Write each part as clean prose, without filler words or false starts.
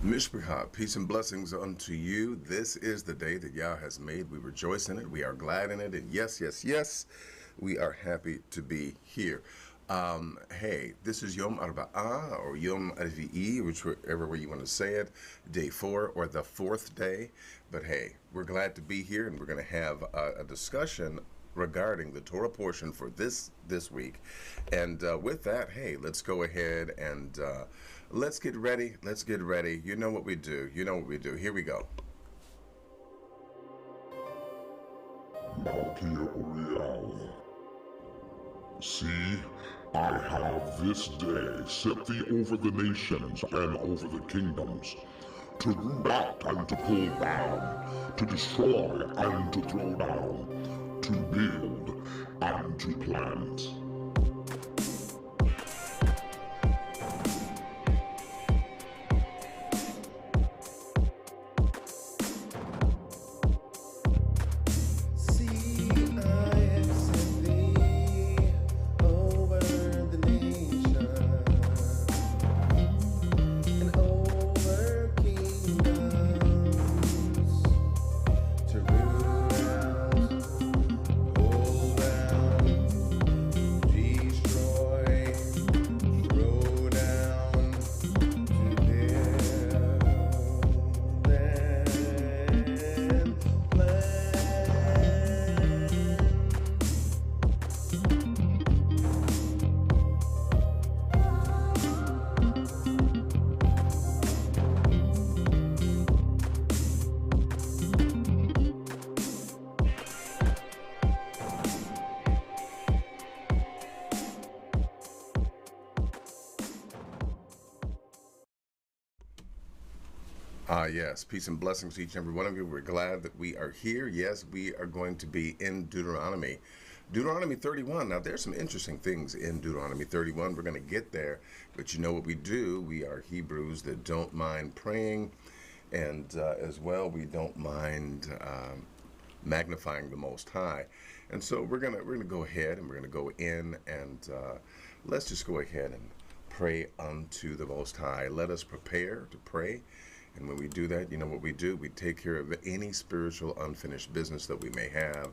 Mishpachah, peace and blessings unto you. This is the day that Yah has made. We rejoice in it. We are glad in it. And yes, yes, yes, we are happy to be here. Hey, this is Yom Arba'ah or Yom Arvi'i, whichever way you want to say it, day 4 or the 4th day. But hey, we're glad to be here, and we're going to have a discussion regarding the Torah portion for this week. And with that, hey, let's go ahead and let's get ready. Let's get ready. You know what we do. You know what we do. Here we go. See, I have this day set thee over the nations and over the kingdoms, to root out and to pull down, to destroy and to throw down, to build and to plant. Yes, peace and blessings to each and every one of you. We're glad that we are here. Yes, we are going to be in Deuteronomy 31. Now, there's some interesting things in Deuteronomy 31. We're going to get there, but you know what we do. We are Hebrews that don't mind praying, and as well, we don't mind magnifying the Most High. And so we're gonna go ahead and we're gonna go in and let's just go ahead and pray unto the Most High. Let us prepare to pray. And when we do that, you know what we do? We take care of any spiritual unfinished business that we may have,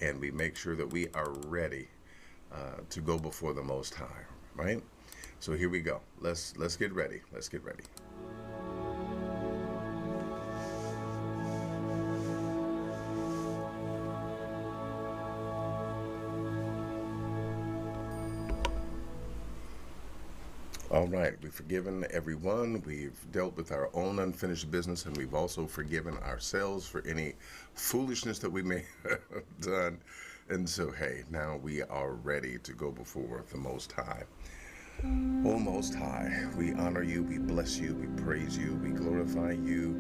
and we make sure that we are ready to go before the Most High, right? So here we go. Let's get ready. Let's get ready. All right, we've forgiven everyone. We've dealt with our own unfinished business, and we've also forgiven ourselves for any foolishness that we may have done. And so, hey, now we are ready to go before the Most High. Oh, Most High, we honor you, we bless you, we praise you, we glorify you.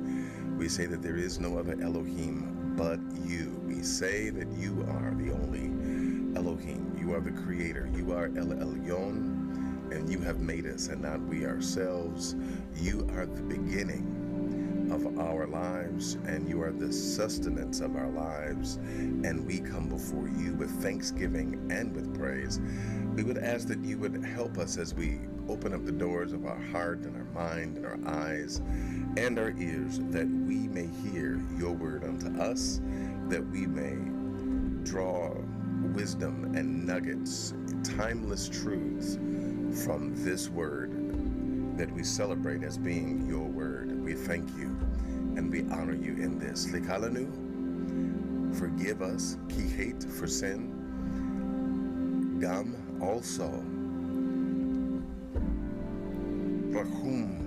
We say that there is no other Elohim but you. We say that you are the only Elohim. You are the creator. You are El Elyon. And you have made us and not we ourselves. You are the beginning of our lives, and you are the sustenance of our lives. And we come before you with thanksgiving and with praise. We would ask that you would help us as we open up the doors of our heart and our mind and our eyes and our ears, that we may hear your word unto us, that we may draw wisdom and nuggets, timeless truths from this word that we celebrate as being your word. We thank you and we honor you in this. Likalanu, forgive us, kihet, for sin. Gam, also. Rachum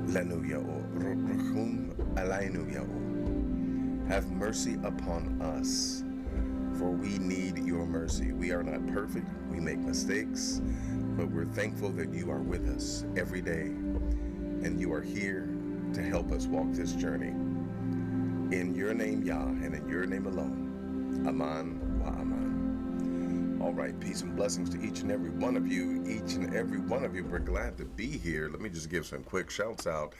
lanu ya'o, rachum alaynu ya'o. Have mercy upon us, for we need your mercy. We are not perfect. We make mistakes, but we're thankful that you are with us every day, and you are here to help us walk this journey. In your name, Yah, and in your name alone. Aman wa aman. All right, peace and blessings to each and every one of you. Each and every one of you, we're glad to be here. Let me just give some quick shouts out.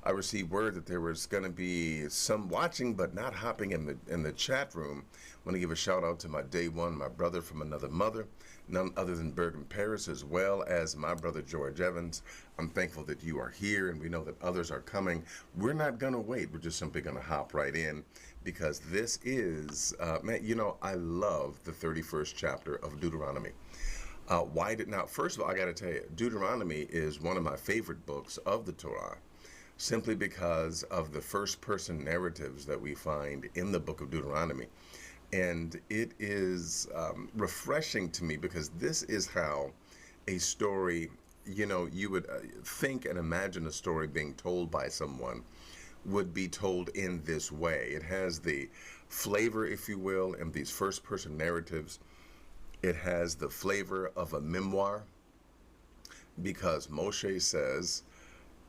I received word that there was going to be some watching but not hopping in the chat room. I want to give a shout out to my day one, my brother from another mother, none other than Bergen Paris, as well as my brother George Evans. I'm thankful that you are here, and we know that others are coming. We're not going to wait. We're just simply going to hop right in, because this is, man, you know, I love the 31st chapter of Deuteronomy. Why did not? First of all, I got to tell you, Deuteronomy is one of my favorite books of the Torah, simply because of the first-person narratives that we find in the book of Deuteronomy. And it is refreshing to me, because this is how a story, you know, you would think and imagine a story being told by someone would be told in this way. It has the flavor, if you will, in these first-person narratives. It has the flavor of a memoir, because Moshe says,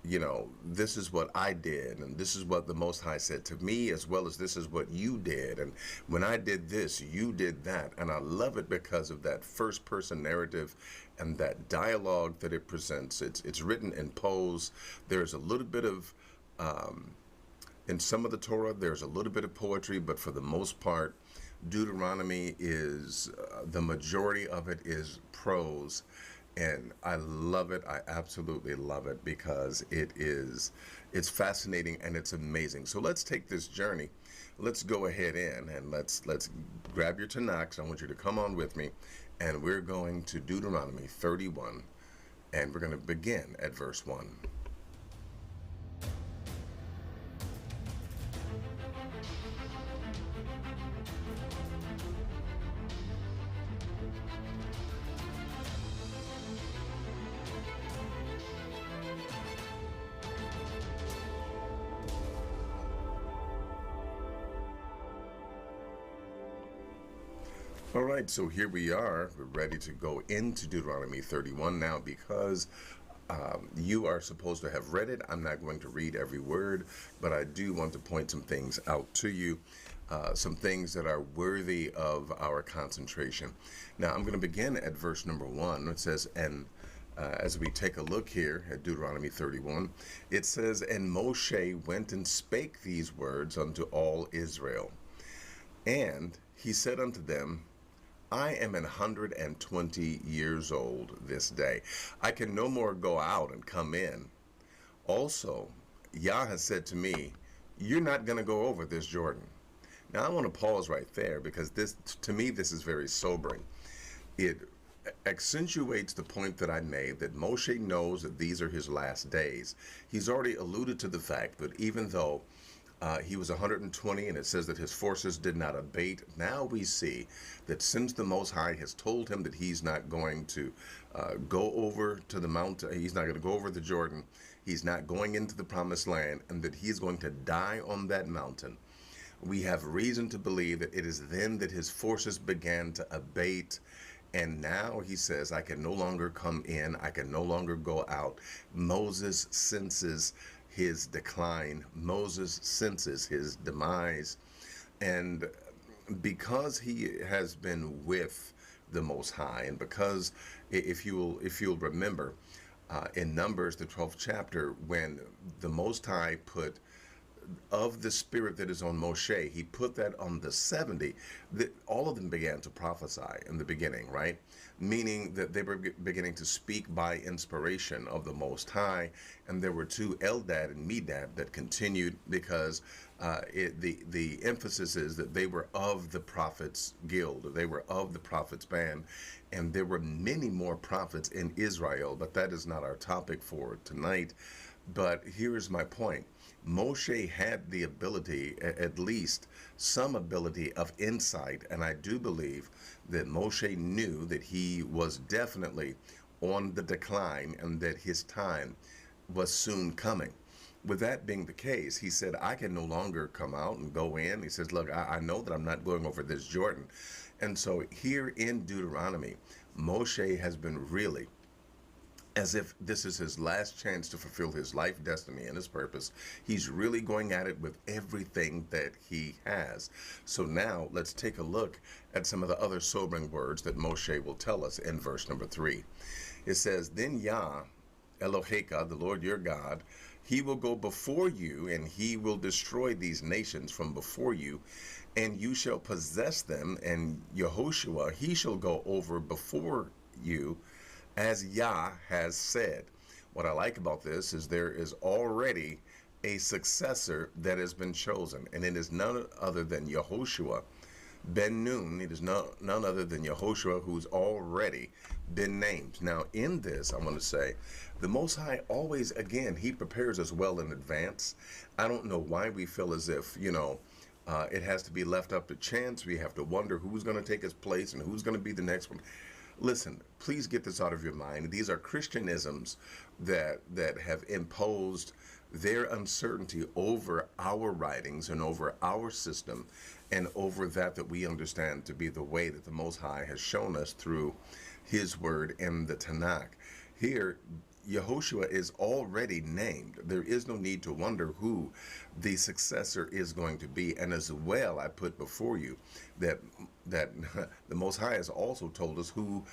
you know, this is what I did, and this is what the Most High said to me, as well as this is what you did, and when I did this, you did that. And I love it because of that first-person narrative and that dialogue that it presents. It's written in prose. There's a little bit of, in some of the Torah, there's a little bit of poetry, but for the most part, Deuteronomy is, the majority of it is prose, and I love it. I absolutely love it, because it's fascinating and it's amazing. So let's take this journey. Let's go ahead and let's grab your Tanakh. I want you to come on with me, and we're going to Deuteronomy 31, and we're going to begin at verse 1. All right, so here we are. We're ready to go into Deuteronomy 31 now, because you are supposed to have read it. I'm not going to read every word, but I do want to point some things out to you, some things that are worthy of our concentration. Now, I'm going to begin at verse number 1. It says, and as we take a look here at Deuteronomy 31, it says, and Moshe went and spake these words unto all Israel. And he said unto them, I am 120 years old this day. I can no more go out and come in. Also, Yah has said to me, you're not going to go over this Jordan. Now, I want to pause right there, because this, to me, this is very sobering. It accentuates the point that I made, that Moshe knows that these are his last days. He's already alluded to the fact that even though he was 120, and it says that his forces did not abate. Now we see that since the Most High has told him that he's not going to go over to the mountain, he's not going to go over the Jordan, he's not going into the promised land, and that he's going to die on that mountain, we have reason to believe that it is then that his forces began to abate. And now he says, I can no longer come in, I can no longer go out. Moses senses his decline. Moses senses his demise. And because he has been with the Most High, and because if you'll remember, in Numbers, the 12th chapter, when the Most High put of the spirit that is on Moshe, he put that on the 70, that all of them began to prophesy in the beginning, right? Meaning that they were beginning to speak by inspiration of the Most High. And there were two, Eldad and Medad, that continued, because the emphasis is that they were of the prophets guild, they were of the prophets band, and there were many more prophets in Israel, but that is not our topic for tonight. But here is my point. Moshe had the ability, at least some ability of insight, and I do believe that Moshe knew that he was definitely on the decline and that his time was soon coming. With that being the case, he said, I can no longer come out and go in. He says, look, I know that I'm not going over this Jordan. And so here in Deuteronomy, Moshe has been really, as if this is his last chance to fulfill his life destiny and his purpose. He's really going at it with everything that he has. So now let's take a look at some of the other sobering words that Moshe will tell us in verse number 3. It says, then Yah, Eloheka, the Lord your God, He will go before you, and he will destroy these nations from before you, and you shall possess them. And Yehoshua, he shall go over before you, as Yah has said. What I like about this is there is already a successor that has been chosen, and it is none other than Yehoshua ben Nun. It is none other than Yehoshua, who's already been named. Now, in this, I want to say, the Most High always, again, he prepares us well in advance. I don't know why we feel as if, it has to be left up to chance. We have to wonder who's going to take his place and who's going to be the next one. Listen, please get this out of your mind. These are Christianisms that have imposed their uncertainty over our writings and over our system and over that we understand to be the way that the Most High has shown us through his word in the Tanakh. Here, Yehoshua is already named. There is no need to wonder who the successor is going to be. And as well, I put before you that the Most High has also told us who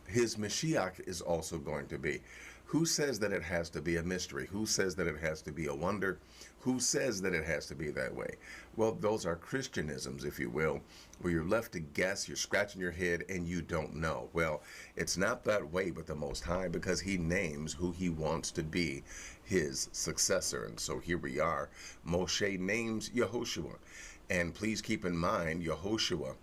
his Mashiach is also going to be. Who says that it has to be a mystery? Who says that it has to be a wonder? Who says that it has to be that way? Well, those are Christianisms, if you will, where you're left to guess, you're scratching your head, and you don't know. Well, it's not that way with the Most High, because he names who he wants to be his successor. And so here we are. Moshe names Yehoshua. And please keep in mind, Yehoshua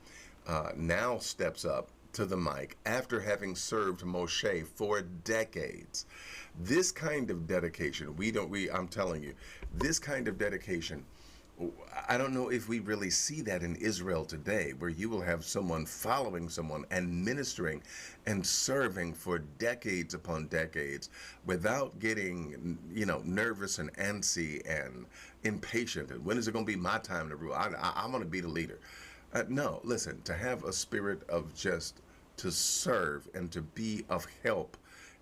now steps up to the mic after having served Moshe for decades. This kind of dedication, I'm telling you, this kind of dedication, I don't know if we really see that in Israel today, where you will have someone following someone and ministering and serving for decades upon decades without getting, nervous and antsy and impatient. And when is it going to be my time to rule? I want to be the leader. No, listen, to have a spirit of just to serve and to be of help,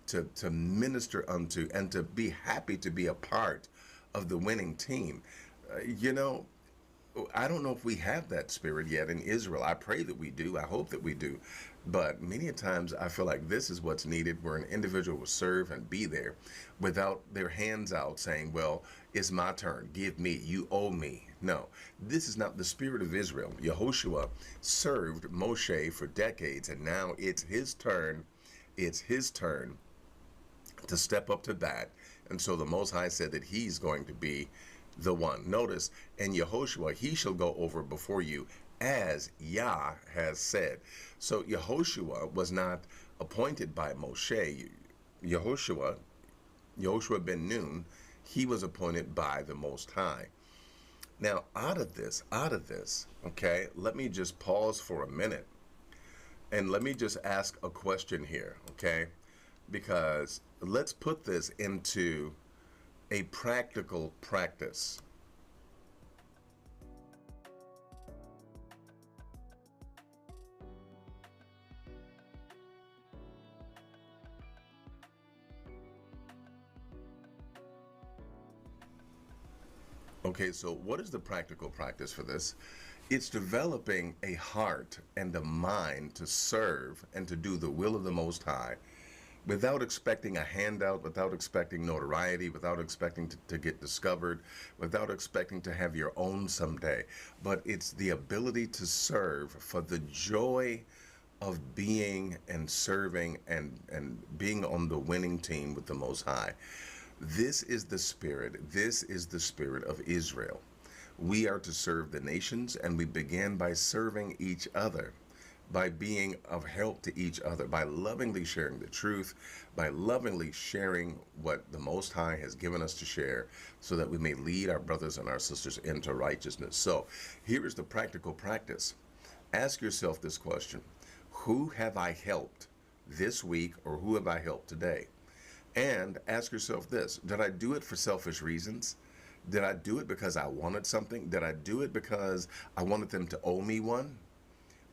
to minister unto, and to be happy to be a part of the winning team. I don't know if we have that spirit yet in Israel. I pray that we do. I hope that we do. But many a times I feel like this is what's needed, where an individual will serve and be there without their hands out saying, well, it's my turn. Give me. You owe me. No, this is not the spirit of Israel. Yehoshua served Moshe for decades, and now it's his turn. It's his turn to step up to bat. And so the Most High said that he's going to be the one. Notice, and Yehoshua, he shall go over before you, as Yah has said. So Yehoshua was not appointed by Moshe. Yehoshua ben Nun, he was appointed by the Most High. Now, out of this, okay, let me just pause for a minute and let me just ask a question here, okay? Because let's put this into a practical practice. Okay, so what is the practical practice for this? It's developing a heart and a mind to serve and to do the will of the Most High without expecting a handout, without expecting notoriety, without expecting to get discovered, without expecting to have your own someday. But it's the ability to serve for the joy of being and serving and being on the winning team with the Most High. This is the spirit. This is the spirit of Israel. We are to serve the nations, and we begin by serving each other, by being of help to each other, by lovingly sharing the truth, by lovingly sharing what the Most High has given us to share, so that we may lead our brothers and our sisters into righteousness. So here is the practical practice. Ask yourself this question: who have I helped this week, or who have I helped today? And ask yourself this: did I do it for selfish reasons? Did I do it because I wanted something? Did I do it because I wanted them to owe me one?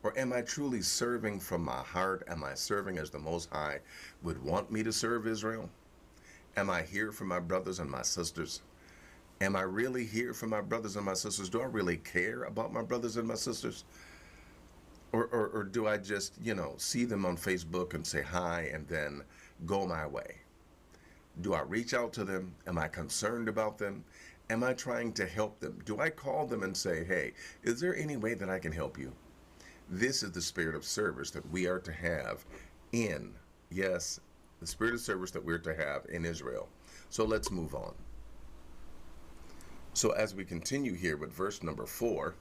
Or am I truly serving from my heart? Am I serving as the Most High would want me to serve Israel? Am I here for my brothers and my sisters? Am I really here for my brothers and my sisters? Do I really care about my brothers and my sisters? Or do I just, see them on Facebook and say hi and then go my way? Do I reach out to them? Am I concerned about them? Am I trying to help them? Do I call them and say, hey, is there any way that I can help you? This is the spirit of service that we are to have in, yes, the spirit of service that we're to have in Israel. So let's move on. So as we continue here with verse number 4,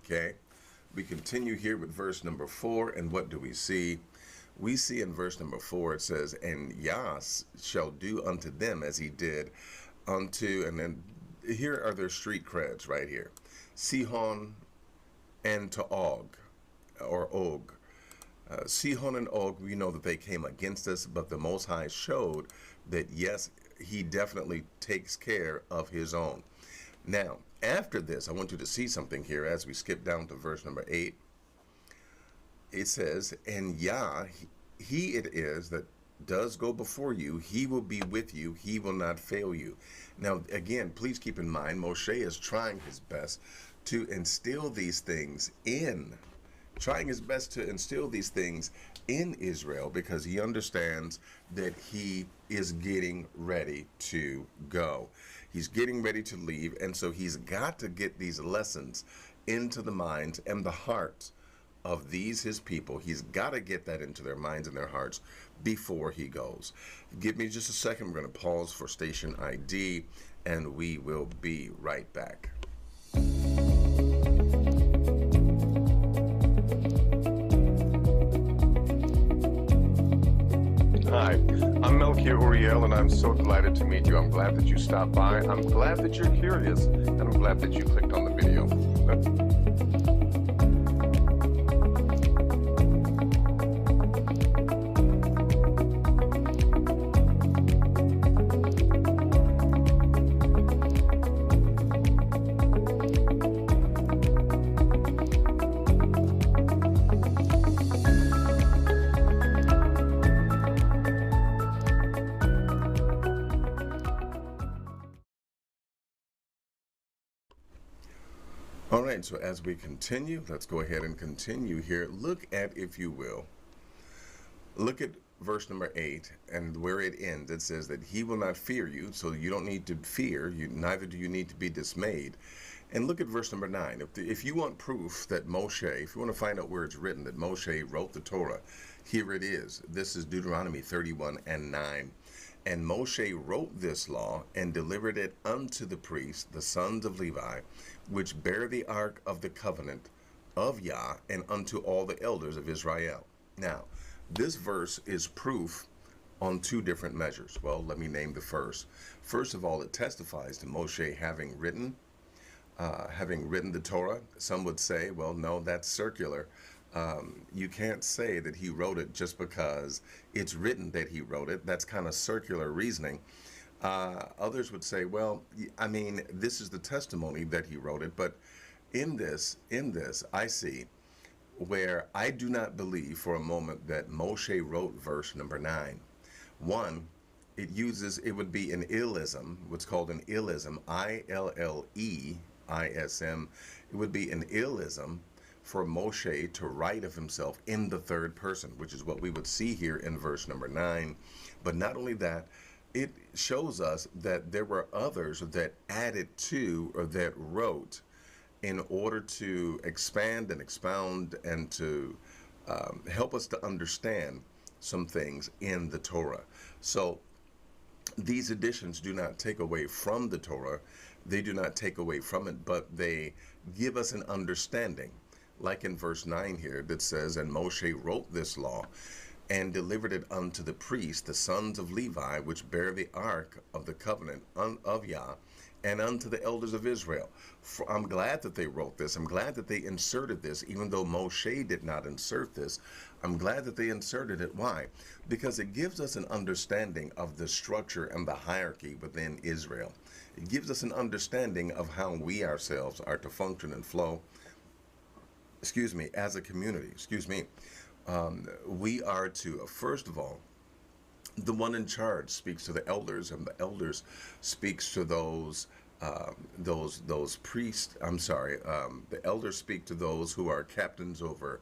okay, we continue here with verse number 4, and what do we see? We see in verse number 4, it says, and Yas shall do unto them as he did unto, and then here are their street creds right here, Sihon and to Og, or Og. Sihon and Og, we know that they came against us, but the Most High showed that, yes, he definitely takes care of his own. Now, after this, I want you to see something here as we skip down to verse number 8. It says, and Yah, he it is that does go before you. He will be with you. He will not fail you. Now, again, please keep in mind, Moshe is trying his best to instill these things in Israel, because he understands that he is getting ready to go. He's getting ready to leave, and so he's got to get these lessons into the minds and the hearts of these his people. He's got to get that into their minds and their hearts before he goes. Give me just a second. We're going to pause for station ID, and we will be right back. Hi, I'm Melchior Uriel, and I'm so delighted to meet you. I'm glad that you stopped by. I'm glad that you're curious, and I'm glad that you clicked on the video. All right, so as we continue, let's go ahead and continue here. Look at, if you will, look at verse number 8, and where it ends. It says that he will not fear you, so you don't need to fear, neither do you need to be dismayed. And look at verse number 9. If you want proof that Moshe, if you want to find out where it's written that Moshe wrote the Torah, here it is. This is Deuteronomy 31 and 9. And Moshe wrote this law and delivered it unto the priests, the sons of Levi, which bear the ark of the covenant of Yah, and unto all the elders of Israel. Now, this verse is proof on two different measures. Well, let me name the first. First of all, it testifies to Moshe having written the Torah. Some would say, well, no, that's circular. You can't say that he wrote it just because it's written that he wrote it. That's kind of circular reasoning. Others would say, well, I mean, this is the testimony that he wrote it. But in this, I see where I do not believe for a moment that Moshe wrote verse number 9. One, it would be an illism, what's called an illism, ILLEISM. It would be an illism for Moshe to write of himself in the third person, which is what we would see here in verse number 9. But not only that, it shows us that there were others that added to or that wrote in order to expand and expound and to help us to understand some things in the Torah. So these additions do not take away from the Torah. They do not take away from it, but they give us an understanding. Like in verse 9 here that says, and Moshe wrote this law and delivered it unto the priests, the sons of Levi, which bear the ark of the covenant of Yah, and unto the elders of Israel. I'm glad that they wrote this. I'm glad that they inserted this, even though Moshe did not insert this. I'm glad that they inserted it. Why? Because it gives us an understanding of the structure and the hierarchy within Israel. It gives us an understanding of how we ourselves are to function and flow, as a community. We are to, first of all, the one in charge speaks to the elders, and the elders speaks to those priests. The elders speak to those who are captains over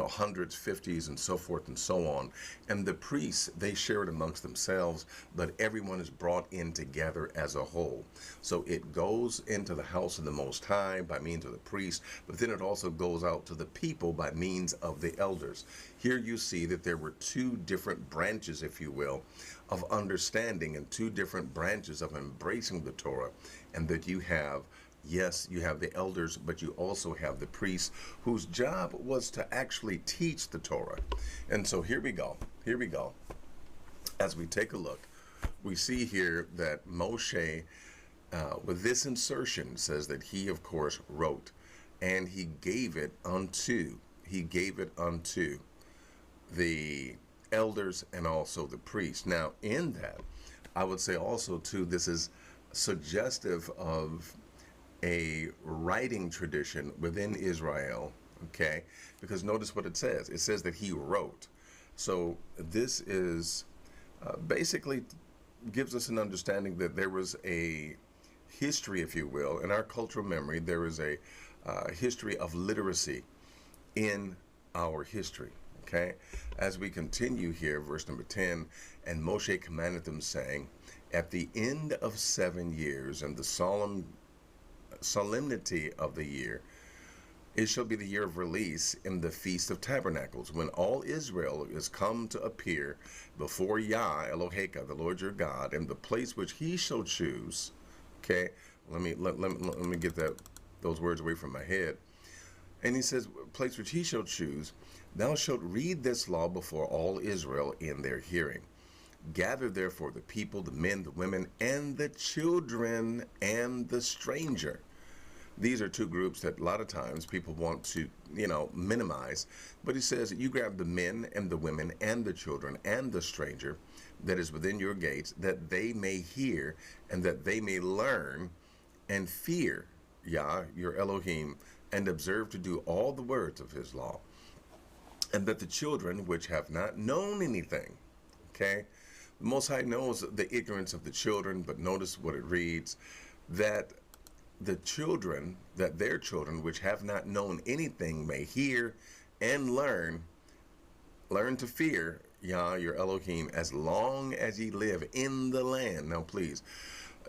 hundreds, fifties, and so forth and so on. And the priests, they share it amongst themselves, but everyone is brought in together as a whole. So it goes into the house of the Most High by means of the priest, but then it also goes out to the people by means of the elders. Here you see that there were two different branches, if you will, of understanding and two different branches of embracing the Torah, and that you have, yes, you have the elders, but you also have the priests whose job was to actually teach the Torah. And so here we go. Here we go. As we take a look, we see here that Moshe, with this insertion, says that he, of course, wrote, and he gave it unto the elders and also the priests. Now, in that, I would say also, too, this is suggestive of a writing tradition within Israel, okay? Because notice what it says. It says that he wrote. So this is basically gives us an understanding that there was a history, if you will, in our cultural memory. There is a history of literacy in our history, okay? As we continue here, verse number 10, and Moshe commanded them, saying, at the end of 7 years, and the solemnity of the year, it shall be the year of release in the Feast of Tabernacles, when all Israel is come to appear before Yah Eloheka, the Lord your God, in the place which he shall choose. Okay, let me get those words away from my head. And he says, place which he shall choose, thou shalt read this law before all Israel in their hearing. Gather therefore the people, the men, the women, and the children, and the stranger. These are two groups that a lot of times people want to, minimize. But he says that you grab the men and the women and the children and the stranger that is within your gates, that they may hear and that they may learn and fear Yah, your Elohim, and observe to do all the words of his law. And that the children which have not known anything, okay? The Most High knows the ignorance of the children, but notice what it reads, that their children which have not known anything may hear and learn to fear Yah, your Elohim, as long as ye live in the land. Now, please,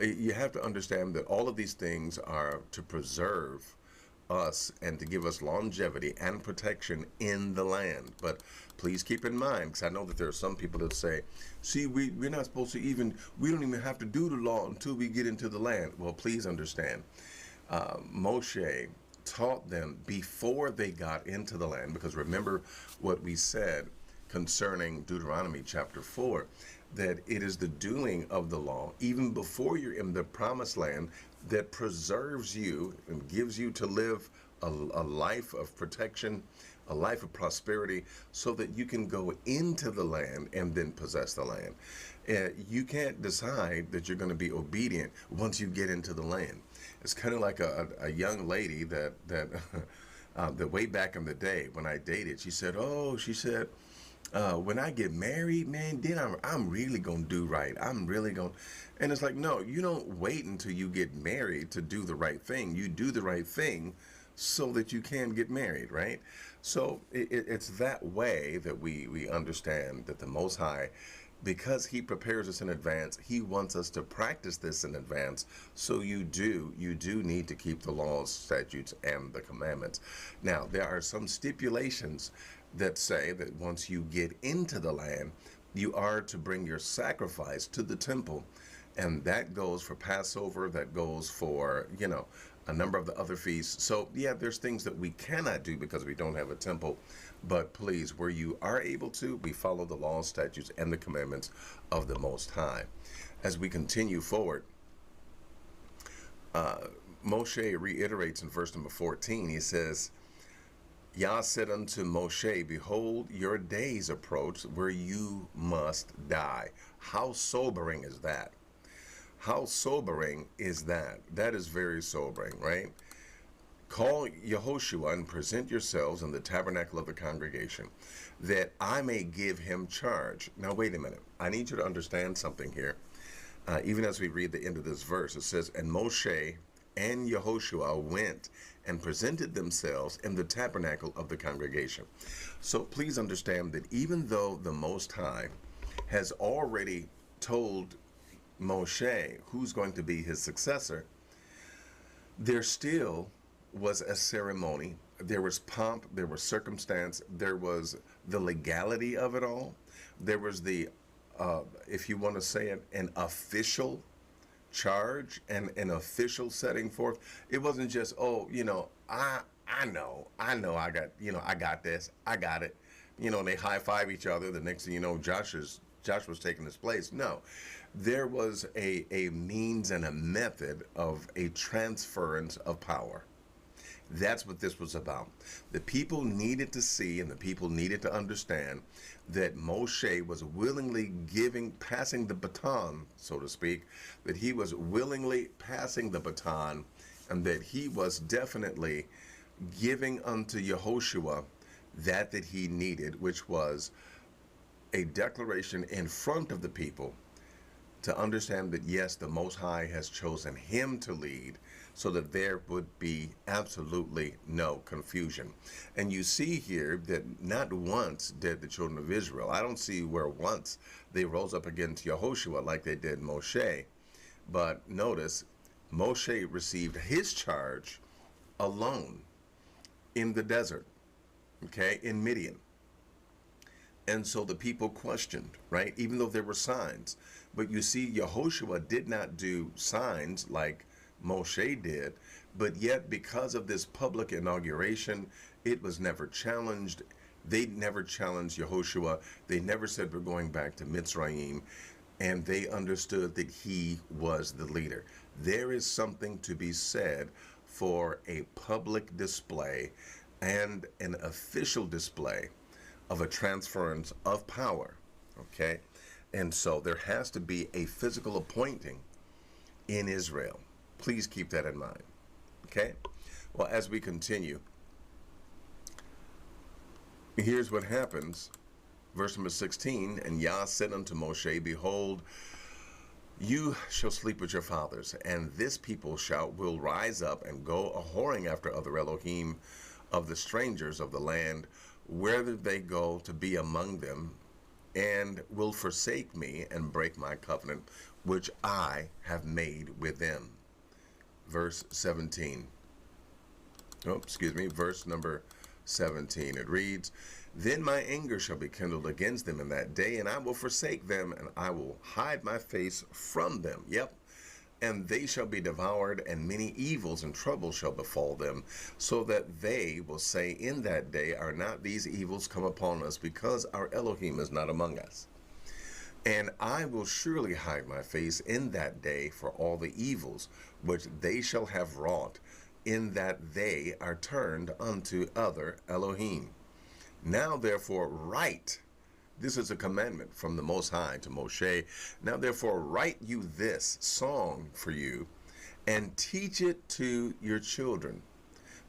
you have to understand that all of these things are to preserve us and to give us longevity and protection in the land. But please keep in mind, because I know that there are some people that say, see, we're not supposed to we don't even have to do the law until we get into the land. Well, please understand, Moshe taught them before they got into the land, because remember what we said concerning Deuteronomy chapter 4, that it is the doing of the law, even before you're in the promised land, that preserves you and gives you to live a life of protection, a life of prosperity, so that you can go into the land and then possess the land. You can't decide that you're going to be obedient once you get into the land. It's kind of like a young lady that way back in the day when I dated, she said, when I get married, man, then I'm really going to do right. I'm really going to. And it's like, no, you don't wait until you get married to do the right thing. You do the right thing so that you can get married, right? So it's that way that we understand that the Most High, because he prepares us in advance, he wants us to practice this in advance. So you do need to keep the laws, statutes, and the commandments. Now, there are some stipulations that say that once you get into the land, you are to bring your sacrifice to the temple. And that goes for Passover, that goes for, a number of the other feasts. So, yeah, there's things that we cannot do because we don't have a temple. But please, where you are able to, we follow the laws, statutes, and the commandments of the Most High. As we continue forward, Moshe reiterates in verse number 14, he says, Yah said unto Moshe, behold, your days approach where you must die. How sobering is that? How sobering is that? That is very sobering, right? Call Yehoshua and present yourselves in the tabernacle of the congregation, that I may give him charge. Now, wait a minute. I need you to understand something here. Even as we read the end of this verse, it says, and Moshe and Yehoshua went and presented themselves in the tabernacle of the congregation. So please understand that even though the Most High has already told Moshe who's going to be his successor, there still was a ceremony. There was pomp, there was circumstance, there was the legality of it all. There was the, if you want to say it, an official charge and an official setting forth. It wasn't just, oh, I know, I got, I got this, I got it. And they high five each other. The next thing you know, Josh was taking his place. No, there was a means and a method of a transference of power. That's what this was about. The people needed to see and the people needed to understand that Moshe was willingly passing the baton, so to speak, that he was willingly passing the baton, and that he was definitely giving unto Yehoshua that he needed, which was a declaration in front of the people to understand that, yes, the Most High has chosen him to lead, so that there would be absolutely no confusion. And you see here that not once did the children of Israel, I don't see where once they rose up against Yehoshua like they did Moshe. But notice, Moshe received his charge alone in the desert, okay, in Midian. And so the people questioned, right, even though there were signs. But you see, Yehoshua did not do signs like Moshe did, but yet because of this public inauguration, it was never challenged. They never challenged Yehoshua. They never said we're going back to Mitzrayim, and they understood that he was the leader. There is something to be said for a public display and an official display of a transference of power, okay? And so there has to be a physical appointing in Israel. Please keep that in mind, okay? Well, as we continue, here's what happens. Verse number 16, and Yah said unto Moshe, behold, you shall sleep with your fathers, and this people will rise up and go a-whoring after other Elohim of the strangers of the land, whether they go to be among them, and will forsake me and break my covenant, which I have made with them. Verse 17. Verse number 17. It reads, then my anger shall be kindled against them in that day, and I will forsake them, and I will hide my face from them. Yep. And they shall be devoured, and many evils and troubles shall befall them, so that they will say in that day, are not these evils come upon us, because our Elohim is not among us? And I will surely hide my face in that day for all the evils which they shall have wrought, in that they are turned unto other Elohim. Now therefore write, this is a commandment from the Most High to Moshe, now therefore write you this song for you, and teach it to your children,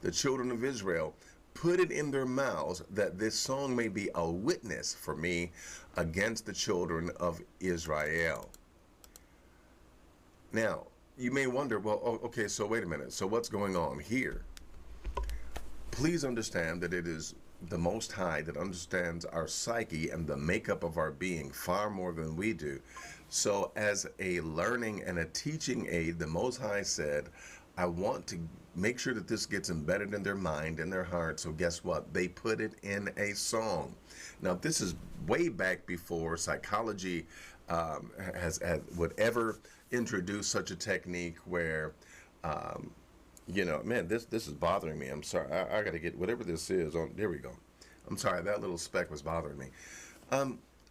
the children of Israel. Put it in their mouths, that this song may be a witness for me against the children of Israel. Now, you may wonder, well, okay, so wait a minute. So what's going on here? Please understand that it is the Most High that understands our psyche and the makeup of our being far more than we do. So as a learning and a teaching aid, the Most High said, I want to make sure that this gets embedded in their mind and their heart. So guess what? They put it in a song. Now, this is way back before psychology would ever introduce such a technique where, man, this is bothering me. I'm sorry. I got to get whatever this is on. There we go. I'm sorry. That little speck was bothering me.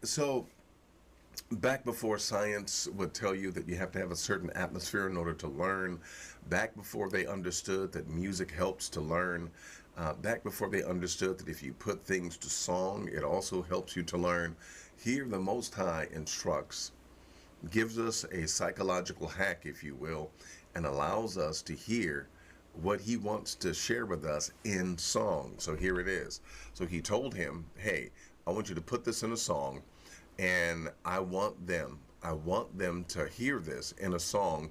So back before science would tell you that you have to have a certain atmosphere in order to learn, back before they understood that music helps to learn, back before they understood that if you put things to song, it also helps you to learn, here the Most High instructs, gives us a psychological hack, if you will, and allows us to hear what he wants to share with us in song. So here it is. So he told him, hey, I want you to put this in a song, and I want them to hear this in a song,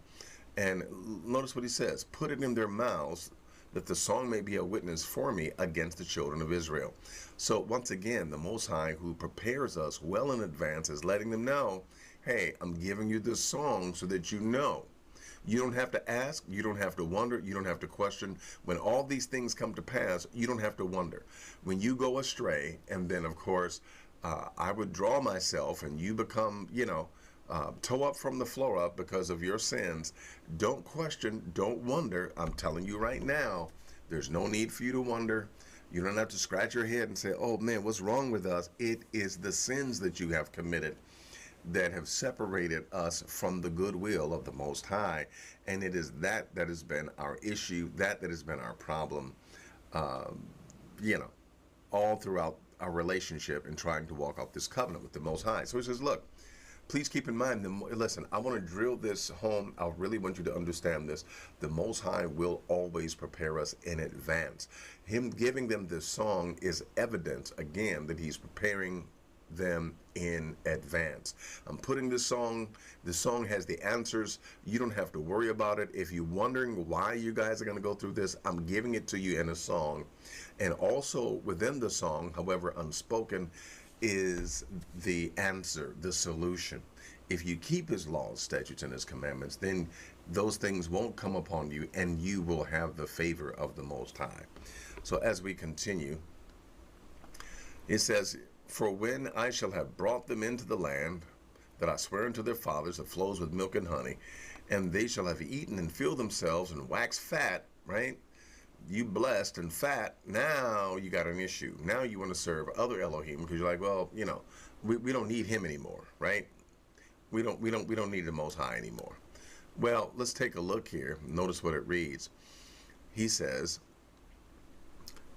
And notice what he says, put it in their mouths that the song may be a witness for me against the children of Israel. So once again, the Most High, who prepares us well in advance, is letting them know, hey, I'm giving you this song so that you know. You don't have to ask, you don't have to wonder, you don't have to question. When all these things come to pass, you don't have to wonder. When you go astray, and then of course, I withdraw myself and you become, toe up from the floor up because of your sins, don't question, don't wonder. I'm telling you right now, there's no need for you to wonder. You don't have to scratch your head and say, oh man, what's wrong with us? It is the sins that you have committed that have separated us from the goodwill of the Most High. And it is that has been our issue, that has been our problem, all throughout our relationship and trying to walk out this covenant with the Most High. So he says, look, please keep in mind, listen, I want to drill this home. I really want you to understand this. The Most High will always prepare us in advance. Him giving them this song is evidence, again, that he's preparing them in advance. I'm putting this song has the answers. You don't have to worry about it. If you're wondering why you guys are going to go through this, I'm giving it to you in a song. And also within the song, however unspoken, is the answer, the solution. If you keep his laws, statutes, and his commandments, then those things won't come upon you and you will have the favor of the Most High. So as we continue, it says, for when I shall have brought them into the land that I swear unto their fathers, that flows with milk and honey, and they shall have eaten and filled themselves and waxed fat, right? You blessed and fat, now you got an issue. Now you want to serve other Elohim because you're like, well, we don't need him anymore, right? We don't need the Most High anymore. Well, let's take a look here. Notice what it reads. He says,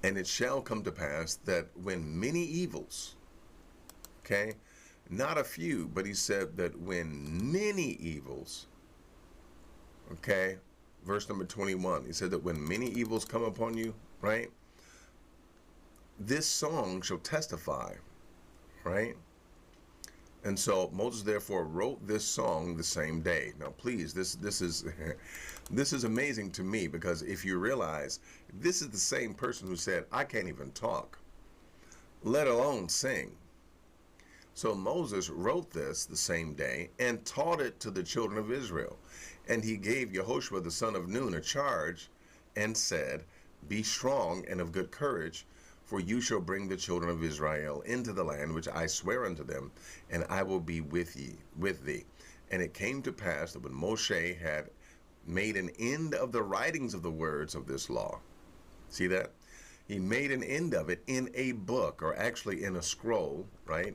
and it shall come to pass that when many evils, okay, not a few, but he said that when many evils, okay, verse number 21, he said that when many evils come upon you, right, this song shall testify, right? And so Moses therefore wrote this song the same day. Now, please, this is this is amazing to me, because if you realize this is the same person who said, I can't even talk, let alone sing. So Moses wrote this the same day and taught it to the children of Israel. And he gave Yehoshua the son of Nun a charge and said, be strong and of good courage, for you shall bring the children of Israel into the land which I swear unto them, and I will be with thee. And it came to pass that when Moshe had made an end of the writings of the words of this law, see that? He made an end of it in a book, or actually in a scroll, right?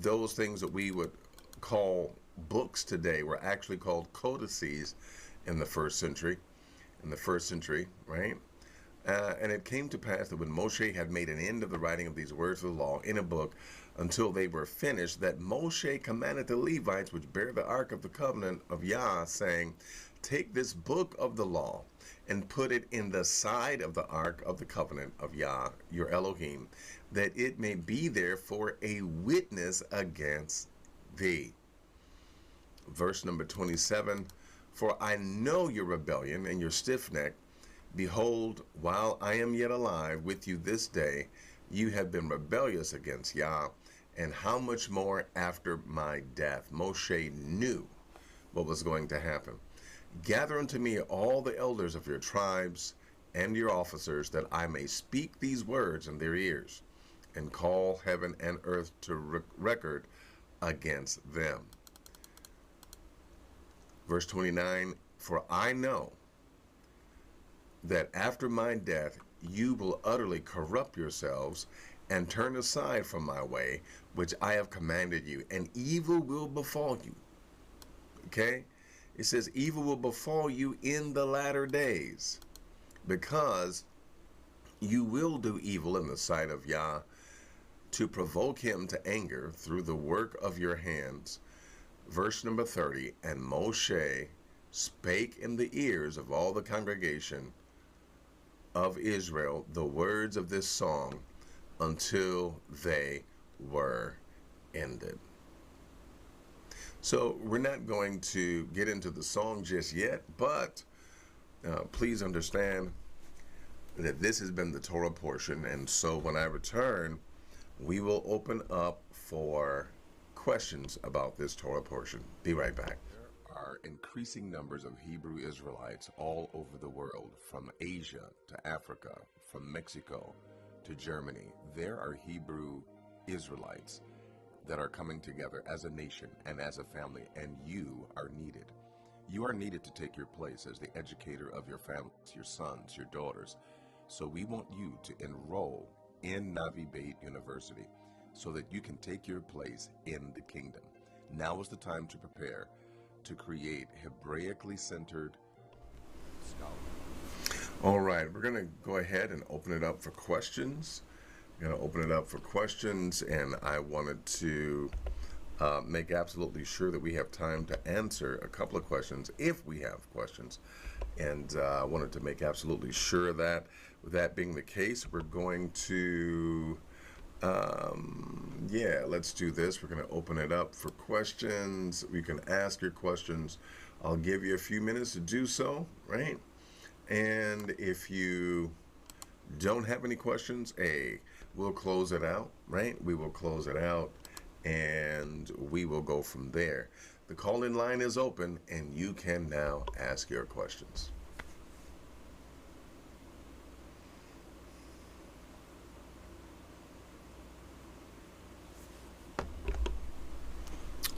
Those things that we would call books today were actually called codices in the first century, right? And it came to pass that when Moshe had made an end of the writing of these words of the law in a book until they were finished, that Moshe commanded the Levites which bear the ark of the covenant of Yah, saying, take this book of the law and put it in the side of the ark of the covenant of Yah, your Elohim, that it may be there for a witness against thee. Verse number 27, for I know your rebellion and your stiff neck. Behold, while I am yet alive with you this day, you have been rebellious against Yah, and how much more after my death. Moshe knew what was going to happen. Gather unto me all the elders of your tribes and your officers, that I may speak these words in their ears, and call heaven and earth to record against them. Verse 29, for I know that after my death you will utterly corrupt yourselves and turn aside from my way, which I have commanded you, and evil will befall you. Okay? It says evil will befall you in the latter days, because you will do evil in the sight of Yah, to provoke him to anger through the work of your hands. Verse number 30, and Moshe spake in the ears of all the congregation of Israel the words of this song until they were ended. So we're not going to get into the song just yet, but please understand that this has been the Torah portion. And so when I return, we will open up for questions about this Torah portion. Be right back. There are increasing numbers of Hebrew Israelites all over the world, from Asia to Africa, from Mexico to Germany. There are Hebrew Israelites that are coming together as a nation and as a family, and you are needed. You are needed to take your place as the educator of your families, your sons, your daughters. So we want you to enroll in Navi Beit University so that you can take your place in the kingdom. Now is the time to prepare to create Hebraically centered scholars. All right, we're going to go ahead and open it up for questions. We're going to open it up for questions, and I wanted to make absolutely sure that we have time to answer a couple of questions if we have questions. And I wanted to make absolutely sure of that. With that being the case, we're going to, let's do this. We're going to open it up for questions. You can ask your questions. I'll give you a few minutes to do so, right? And if you don't have any questions, we'll close it out, right? We will close it out, and we will go from there. The call-in line is open, and you can now ask your questions.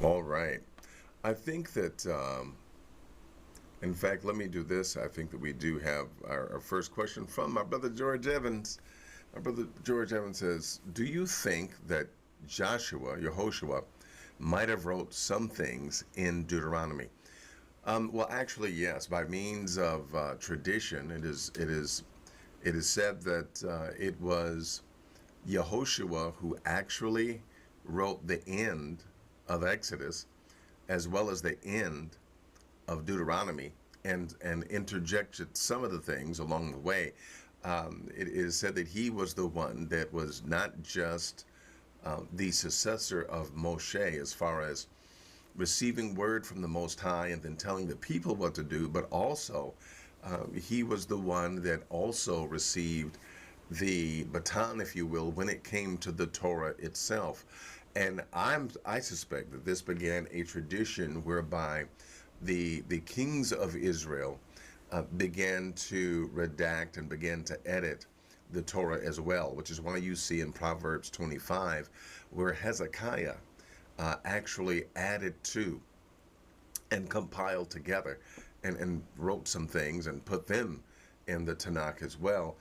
All right. I think that, in fact, let me do this. I think that we do have our first question from my brother George Evans. My brother George Evans says, do you think that Yehoshua, might have wrote some things in Deuteronomy? Well, actually, yes. By means of tradition, it is said that it was Yehoshua who actually wrote the end of Exodus as well as the end of Deuteronomy, and interjected some of the things along the way. It is said that he was the one that was not just the successor of Moshe as far as receiving word from the Most High and then telling the people what to do, but also he was the one that also received the baton, if you will, when it came to the Torah itself. And I suspect that this began a tradition whereby the kings of Israel began to redact and began to edit the Torah as well, which is why you see in Proverbs 25 where Hezekiah actually added to and compiled together and wrote some things and put them in the Tanakh as well.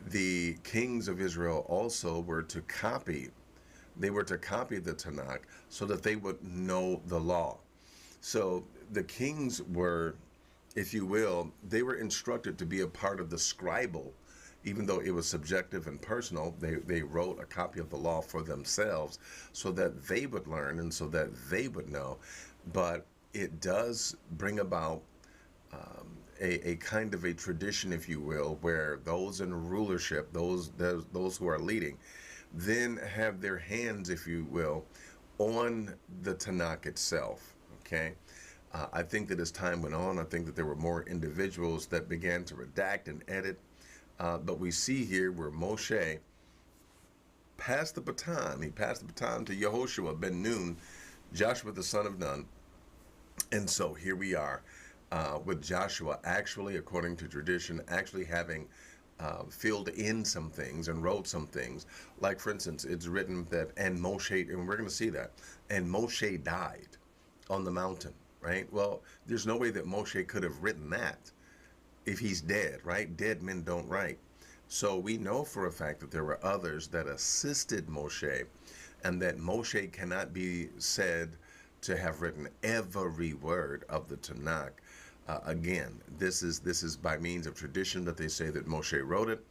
The kings of Israel also were to copy. They were to copy the Tanakh so that they would know the law. So the kings were, if you will, they were instructed to be a part of the scribal. Even though it was subjective and personal, they wrote a copy of the law for themselves so that they would learn and so that they would know. But it does bring about a kind of a tradition, if you will, where those in rulership, those who are leading, then have their hands, if you will, on the Tanakh itself. Okay. I think that as time went on, I think that there were more individuals that began to redact and edit. But we see here where Moshe passed the baton. He passed the baton to Yehoshua ben Nun, Joshua the son of Nun. And so here we are with Joshua actually, according to tradition, actually having filled in some things and wrote some things. Like, for instance, it's written that, and Moshe, and we're going to see that, and Moshe died on the mountain, right? Well, there's no way that Moshe could have written that if he's dead, right? Dead men don't write. So we know for a fact that there were others that assisted Moshe, and that Moshe cannot be said to have written every word of the Tanakh. Again, this is by means of tradition that they say that Moshe wrote it,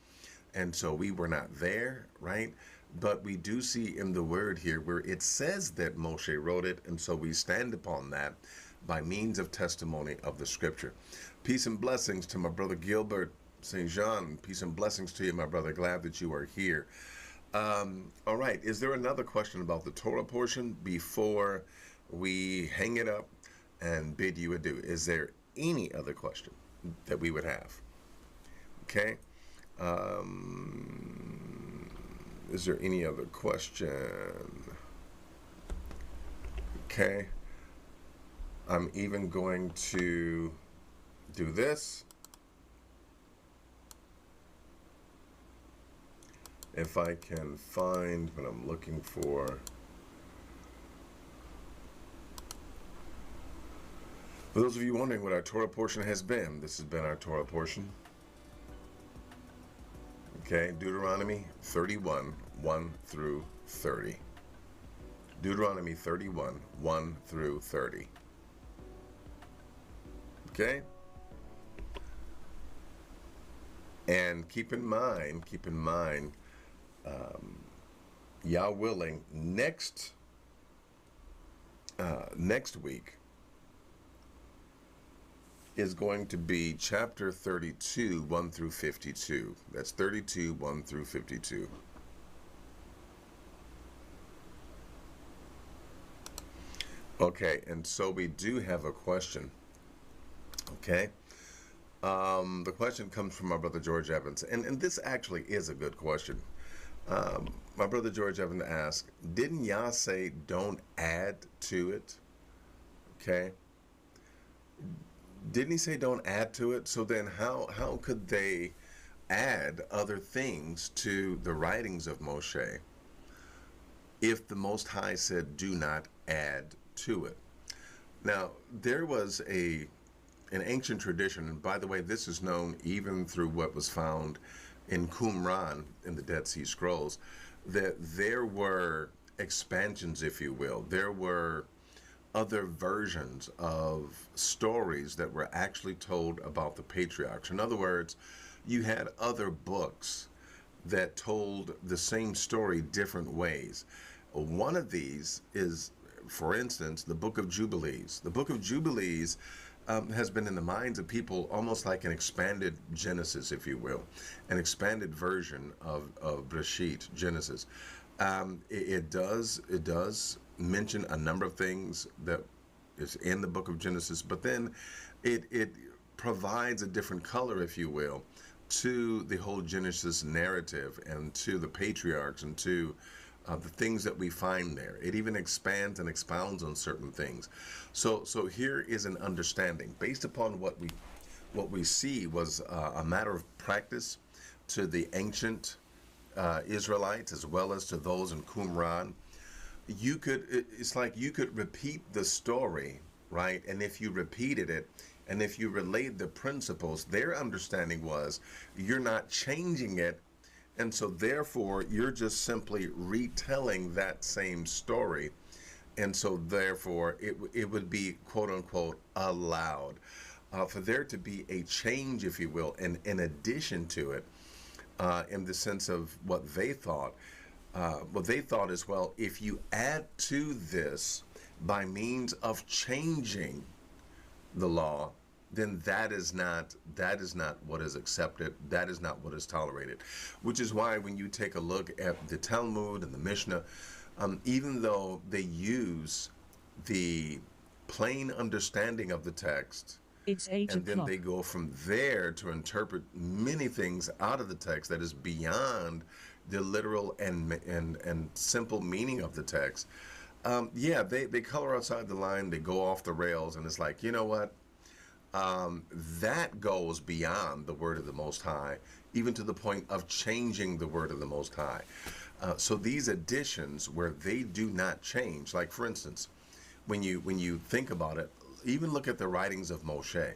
and so we were not there, right? But we do see in the word here where it says that Moshe wrote it, and so we stand upon that by means of testimony of the scripture. Peace and blessings to my brother Gilbert St. Jean. Peace and blessings to you, my brother. Glad that you are here. All right. Is there another question about the Torah portion before we hang it up and bid you adieu. Is there any other question that we would have? Okay. Is there any other question? Okay. I'm even going to do this. If I can find what I'm looking for. For those of you wondering what our Torah portion has been, this has been our Torah portion. Okay, Deuteronomy 31, 1 through 30. Deuteronomy 31, 1 through 30. Okay? And keep in mind, Yah willing, next week is going to be chapter 32, 1 through 52. That's 32, 1 through 52. Okay, and so we do have a question. Okay? The question comes from my brother George Evans, and this actually is a good question. My brother George Evans asked, didn't Yah say don't add to it? Okay? Didn't he say don't add to it? So then how could they add other things to the writings of Moshe if the Most High said do not add to it? Now, there was an ancient tradition, and by the way, this is known even through what was found in Qumran in the Dead Sea Scrolls, that there were expansions, if you will. There were other versions of stories that were actually told about the patriarchs. In other words, you had other books that told the same story different ways. One of these is, for instance, the Book of Jubilees. The Book of Jubilees has been in the minds of people almost like an expanded Genesis, if you will, an expanded version of Breshit, Genesis. It does mention a number of things that is in the book of Genesis, but then it provides a different color, if you will, to the whole Genesis narrative and to the patriarchs and to the things that we find there. It even expands and expounds on certain things. So here is an understanding based upon what we see was a matter of practice to the ancient Israelites as well as to those in Qumran. It's like you could repeat the story, right? And if you repeated it, and if you relayed the principles, their understanding was you're not changing it, and so therefore you're just simply retelling that same story, and so therefore it would be quote unquote allowed for there to be a change, if you will, and in addition to it, in the sense of what they thought. What they thought is, well, if you add to this by means of changing the law, then that is not what is accepted. That is not what is tolerated. Which is why when you take a look at the Talmud and the Mishnah, even though they use the plain understanding of the text, it's 8 and then o'clock. they go from there to interpret many things out of the text that is beyond the literal and simple meaning of the text. They color outside the line, they go off the rails, and it's like, you know what? That goes beyond the word of the Most High, even to the point of changing the word of the Most High. So these additions where they do not change, like for instance, when you think about it, even look at the writings of Moshe.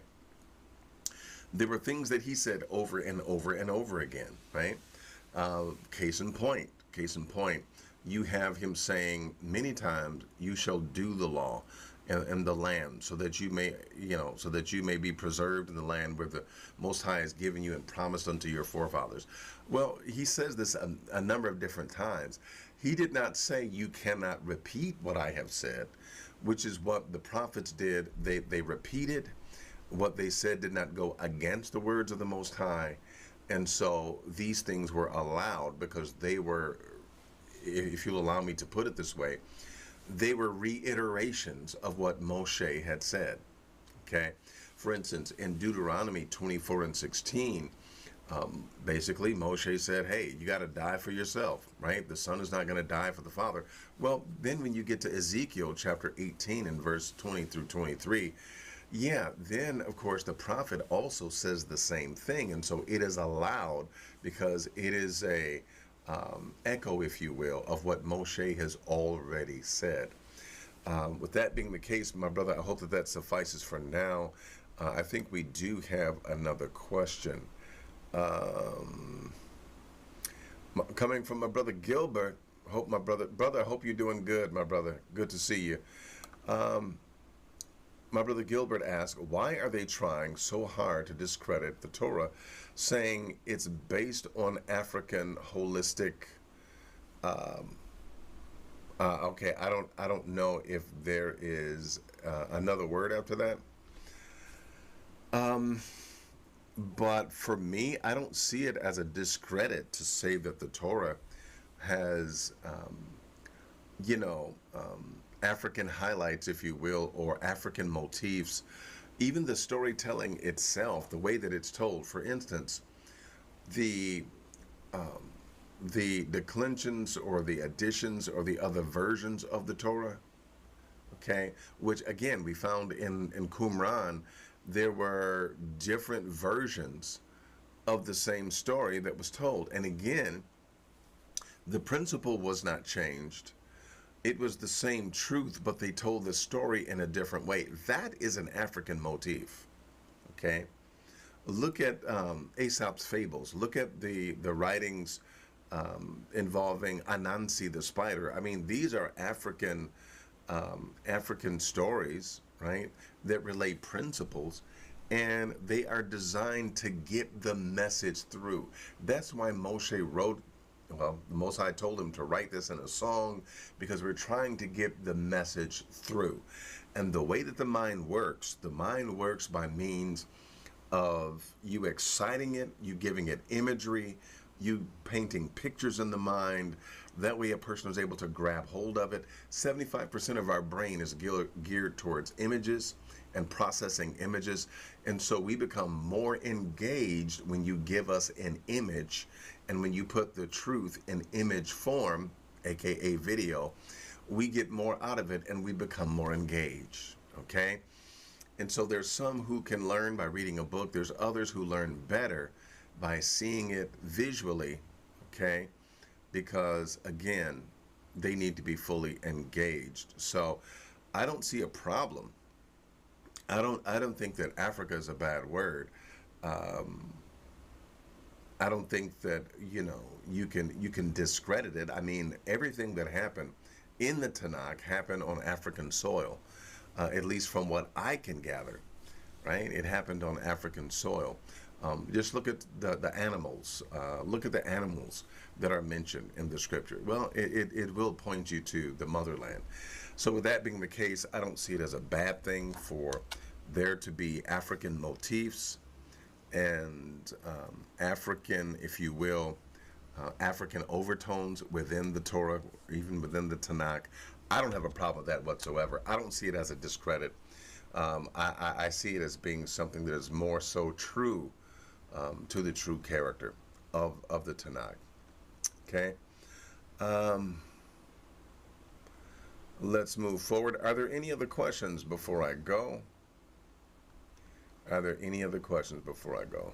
There were things that he said over and over and over again, right? Case in point, you have him saying many times, "You shall do the law in the land, so that you may be preserved in the land where the Most High has given you and promised unto your forefathers." Well, he says this a number of different times. He did not say you cannot repeat what I have said, which is what the prophets did. They repeated what they said, did not go against the words of the Most High. And so these things were allowed because they were, if you'll allow me to put it this way, they were reiterations of what Moshe had said. Okay, for instance, in Deuteronomy 24 and 16, basically Moshe said, hey, you got to die for yourself, right? The son is not going to die for the father. Well, then when you get to Ezekiel chapter 18 and verse 20 through 23, yeah, then of course the prophet also says the same thing. And so it is allowed because it is a echo, if you will, of what Moshe has already said. With that being the case, my brother, I hope that that suffices for now. I think we do have another question. Coming from my brother Gilbert. Hope my brother, I hope you're doing good, my brother. Good to see you. My brother Gilbert asked, why are they trying so hard to discredit the Torah, saying it's based on African holistic? Okay, I don't know if there is another word after that. But for me, I don't see it as a discredit to say that the Torah has, you know, African highlights, if you will, or African motifs. Even the storytelling itself, the way that it's told. For instance, the declensions or the additions or the other versions of the Torah, okay, which again we found in Qumran, there were different versions of the same story that was told. And again, the principle was not changed. It was the same truth, but they told the story in a different way. That is an African motif, okay? Look at Aesop's fables. Look at the writings involving Anansi the spider. I mean, these are African stories, right, that relate principles, and they are designed to get the message through. That's why Moshe wrote, well, the Most High told him to write this in a song, because we're trying to get the message through. And the way that the mind works by means of you exciting it, you giving it imagery, you painting pictures in the mind. That way a person is able to grab hold of it. 75% of our brain is geared towards images and processing images. And so we become more engaged when you give us an image, and when you put the truth in image form, aka video, we get more out of it and we become more engaged, okay? And so there's some who can learn by reading a book. There's others who learn better by seeing it visually, okay? Because again, they need to be fully engaged. So I don't see a problem. I don't think that Africa is a bad word. I don't think that, you know, you can discredit it. I mean, everything that happened in the Tanakh happened on African soil, at least from what I can gather, right? It happened on African soil. Just look at the animals. Look at the animals that are mentioned in the scripture. Well, it will point you to the motherland. So with that being the case, I don't see it as a bad thing for there to be African motifs and African, if you will, African overtones within the Torah, even within the Tanakh. I don't have a problem with that whatsoever. I don't see it as a discredit. I see it as being something that is more so true to the true character of the Tanakh. Okay? Let's move forward. Are there any other questions before I go? Are there any other questions before I go?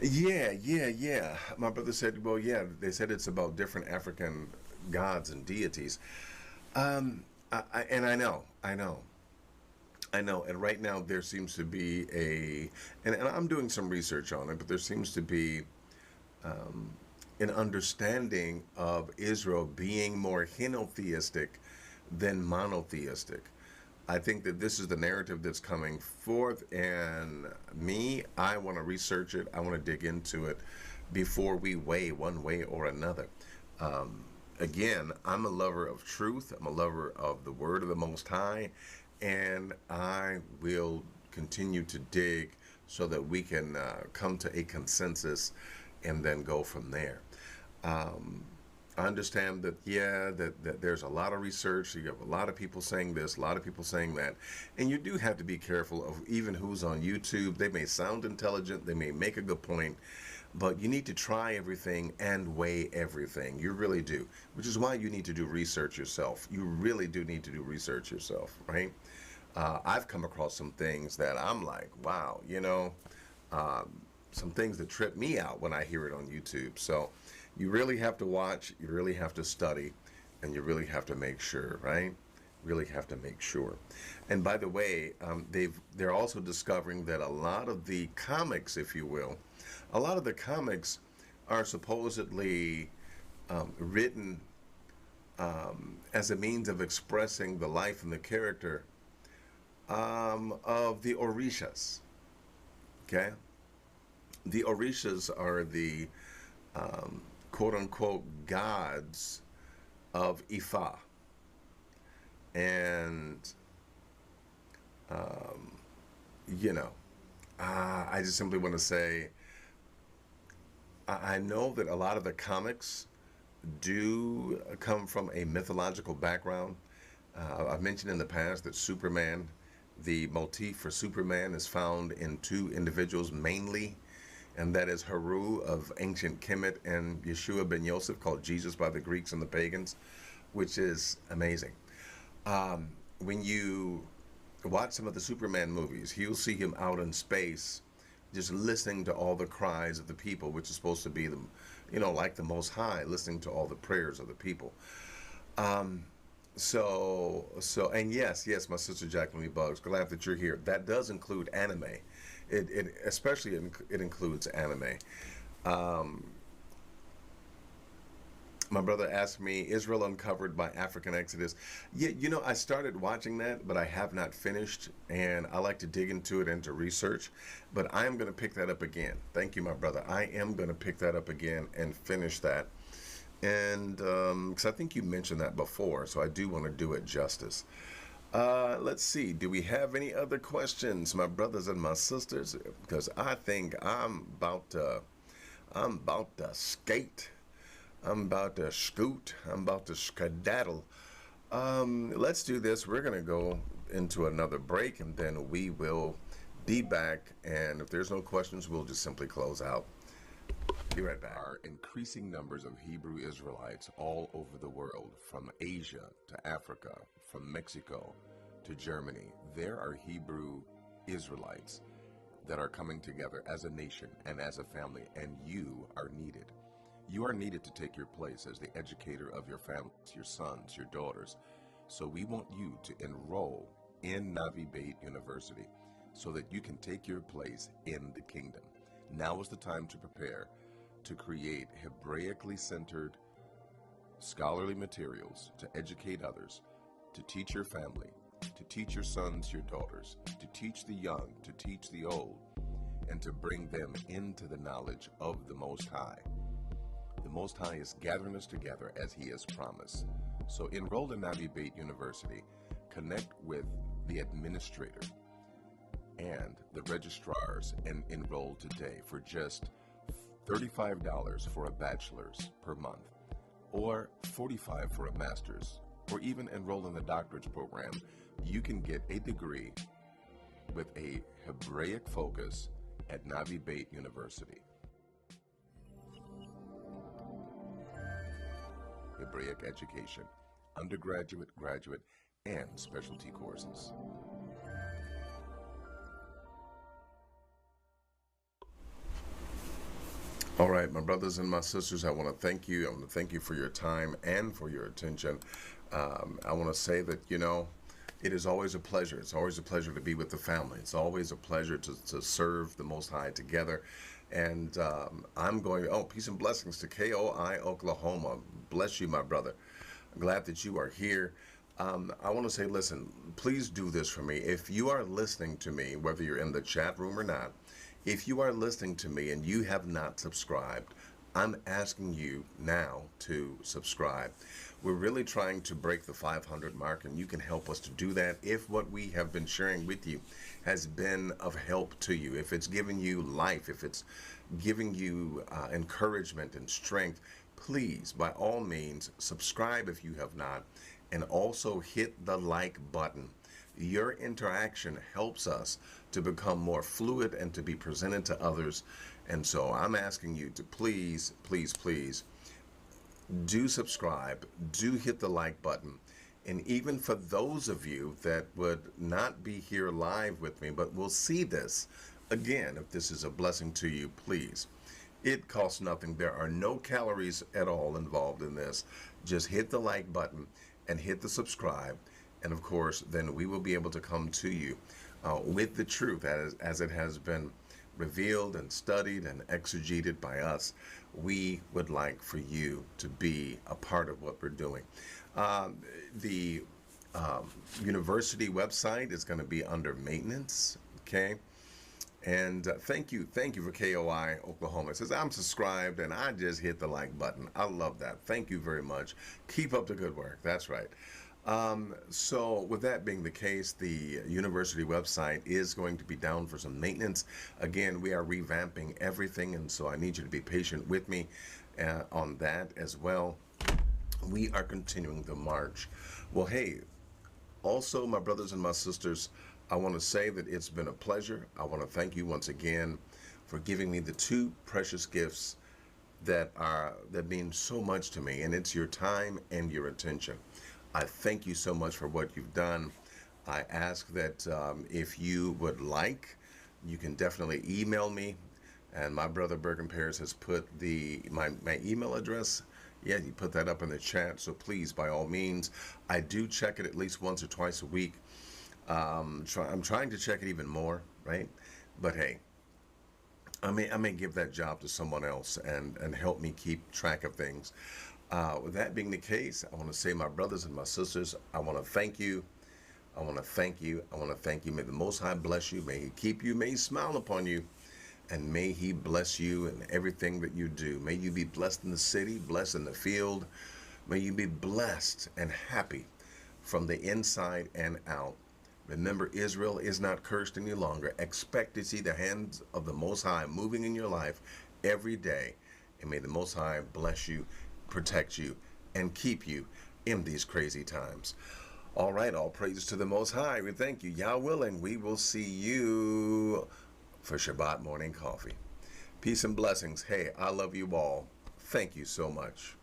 Yeah. My brother said, well, yeah, they said it's about different African gods and deities. And I know. And right now there seems to be and I'm doing some research on it, but there seems to be an understanding of Israel being more henotheistic than monotheistic. I think that this is the narrative that's coming forth, and I want to research it. I want to dig into it before we weigh one way or another. Again, I'm a lover of truth. I'm a lover of the word of the Most High, and I will continue to dig so that we can come to a consensus and then go from there. Um, I understand that, yeah, that there's a lot of research. You have a lot of people saying this, a lot of people saying that. And you do have to be careful of even who's on YouTube. They may sound intelligent, they may make a good point, but you need to try everything and weigh everything. You really do, which is why you need to do research yourself. You really do need to do research yourself, right? I've come across some things that I'm like, wow, some things that trip me out when I hear it on YouTube. So you really have to watch, you really have to study, and you really have to make sure, right? Really have to make sure. And by the way, they're also discovering that a lot of the comics, if you will, a lot of the comics are supposedly written as a means of expressing the life and the character of the Orishas. Okay, the Orishas are the quote unquote gods of Ifa. And, um, you know, I just simply want to say, I know that a lot of the comics do come from a mythological background. I've mentioned in the past that Superman, the motif for Superman is found in two individuals mainly, and that is Haru of ancient Kemet and Yeshua ben Yosef, called Jesus by the Greeks and the pagans, which is amazing. When you watch some of the Superman movies, you'll see him out in space just listening to all the cries of the people, which is supposed to be the, like the Most High, listening to all the prayers of the people. And yes, my sister Jacqueline Bugs, glad that you're here. That does include anime. It includes anime. Um, my brother asked me, Israel uncovered by African Exodus. Yeah, I started watching that, but I have not finished, and I like to dig into it and to research. But I am going to pick that up again. Thank you, my brother. I am going to pick that up again and finish that. And because I think you mentioned that before, so I do want to do it justice. Let's see. Do we have any other questions, my brothers and my sisters? Because I think I'm about to skate. I'm about to scoot. I'm about to skedaddle. Let's do this. We're going to go into another break, and then we will be back. And if there's no questions, we'll just simply close out. Be right back. There are increasing numbers of Hebrew Israelites all over the world, from Asia to Africa, from Mexico to Germany. There are Hebrew Israelites that are coming together as a nation and as a family, and you are needed. You are needed to take your place as the educator of your families, your sons, your daughters. So we want you to enroll in Navi Beit University so that you can take your place in the kingdom. Now is the time to prepare to create Hebraically centered scholarly materials to educate others, to teach your family, to teach your sons, your daughters, to teach the young, to teach the old, and to bring them into the knowledge of the Most High. The Most High is gathering us together as He has promised. So enroll in Navi Beit University, connect with the administrator and the registrars, and enroll today for just $35 for a bachelor's per month, or $45 for a master's, or even enroll in the doctorate's program. You can get a degree with a Hebraic focus at Navi Beit University. Hebraic education, undergraduate, graduate, and specialty courses. All right, my brothers and my sisters, I want to thank you. I want to thank you for your time and for your attention. I want to say that, it is always a pleasure. It's always a pleasure to be with the family. It's always a pleasure to serve the Most High together. And I'm going, peace and blessings to KOI, Oklahoma. Bless you, my brother. I'm glad that you are here. I want to say, listen, please do this for me. If you are listening to me, whether you're in the chat room or not, if you are listening to me and you have not subscribed, I'm asking you now to subscribe. We're really trying to break the 500 mark, and you can help us to do that if what we have been sharing with you has been of help to you, if it's giving you life, if it's giving you encouragement and strength. Please, by all means, subscribe if you have not, and also hit the like button. Your interaction helps us to become more fluid and to be presented to others. And so I'm asking you to please, please, please do subscribe, do hit the like button. And even for those of you that would not be here live with me, but will see this, again, if this is a blessing to you, please. It costs nothing. There are no calories at all involved in this. Just hit the like button and hit the subscribe. And of course, then we will be able to come to you with the truth as it has been revealed and studied and exegeted by us. We would like for you to be a part of what we're doing. The university website is going to be under maintenance, okay? And thank you for KOI Oklahoma. It says, I'm subscribed and I just hit the like button. I love that. Thank you very much. Keep up the good work. That's right. So with that being the case, the university website is going to be down for some maintenance. Again, we are revamping everything, and so I need you to be patient with me on that as well. We are continuing the march. Well, hey, also, my brothers and my sisters, I want to say that it's been a pleasure. I want to thank you once again for giving me the two precious gifts that mean so much to me, and it's your time and your attention. I thank you so much for what you've done. I ask that if you would like, you can definitely email me. And my brother Bergen Paris has put my email address. Yeah, you put that up in the chat. So please, by all means, I do check it at least once or twice a week. I'm trying to check it even more, right? But hey, I may give that job to someone else and help me keep track of things. With that being the case, I want to say, my brothers and my sisters, I want to thank you. I want to thank you. I want to thank you. May the Most High bless you. May He keep you. May He smile upon you. And may He bless you in everything that you do. May you be blessed in the city, blessed in the field. May you be blessed and happy from the inside and out. Remember, Israel is not cursed any longer. Expect to see the hands of the Most High moving in your life every day. And may the Most High bless you, protect you, and keep you in these crazy times. All right, all praise to the Most High. We thank you. Yah willing, we will see you for Shabbat morning coffee. Peace and blessings. Hey, I love you all. Thank you so much.